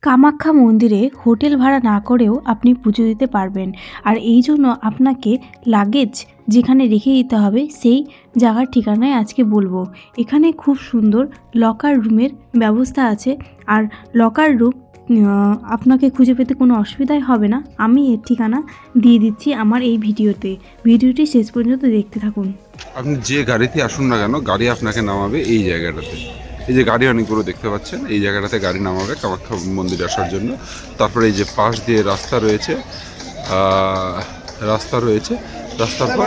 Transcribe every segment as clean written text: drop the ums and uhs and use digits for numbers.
কামাখ্যা মন্দিরে হোটেল ভাড়া না করেও আপনি পুজো দিতে পারবেন। আর এই জন্য আপনাকে লাগেজ যেখানে রেখে দিতে হবে সেই জায়গার ঠিকানায় আজকে বলবো। এখানে খুব সুন্দর লকার রুমের ব্যবস্থা আছে। আর লকার রুম আপনাকে খুঁজে পেতে কোনো অসুবিধাই হবে না। আমি এর ঠিকানা দিয়ে দিচ্ছি আমার এই ভিডিওতে। ভিডিওটি শেষ পর্যন্ত দেখতে থাকুন। আপনি যে গাড়িতে আসুন না কেন, গাড়ি আপনাকে নামাবে এই জায়গাটাতে। এই যে গাড়ি অনেকগুলো দেখতে পাচ্ছেন, এই জায়গাটাতে গাড়ি নামাবে কামাখ্যা মন্দিরে আসার জন্য। তারপরে এই যে পাশ দিয়ে রাস্তা রয়েছে, রাস্তার পর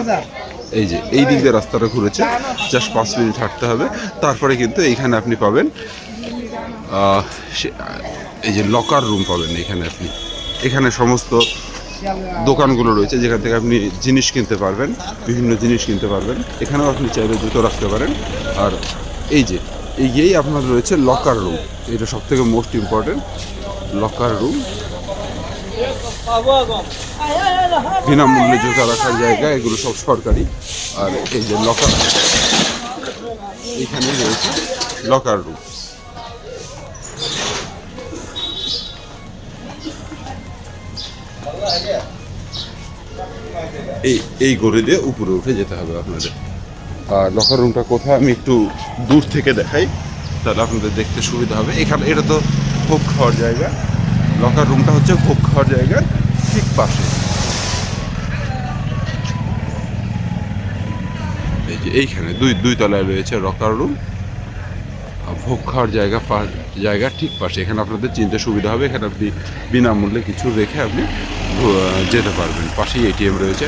এই যে এই দিক দিয়ে রাস্তাটা ঘুরেছে, জাস্ট 5 মিনিট হাঁটতে হবে। তারপরে কিন্তু এইখানে আপনি পাবেন এই যে লকার রুম পাবেন। এখানে সমস্ত দোকানগুলো রয়েছে যেখান থেকে আপনি জিনিস কিনতে পারবেন, বিভিন্ন জিনিস কিনতে পারবেন। এখানেও আপনি চাইলে জুতো রাখতে পারেন। আর এই যে এই আপনার রয়েছে লকার রুম, এটা সব থেকে মোস্ট ইম্পর্টেন্ট। লকার রুম বিনামূল্যে জুতো রাখার জায়গা, এগুলো সব সরকারি। আর এই যে লকার, এখানে রয়েছে লকার রুম। এই গড়ি দিয়ে উপরে উঠে যেতে হবে আপনাদের। আর লকার রুমটা কোথায় আমি একটু দূর থেকে দেখাই, তাহলে আপনাদের দেখতে সুবিধা হবে। এখানে এটা তো ভোগ খাওয়ার জায়গা, লকার রুমটা হচ্ছে ভোগ খাওয়ার জায়গার ঠিক পাশে। এই যে এইখানে দুই তলায় রয়েছে লকার রুম, ভোগ খাওয়ার জায়গা ঠিক পাশে। এখানে আপনাদের চিনতে সুবিধা হবে। এখানে আপনি বিনামূল্যে কিছু রেখে আপনি যেতে পারবেন। পাশেই এটিএম রয়েছে।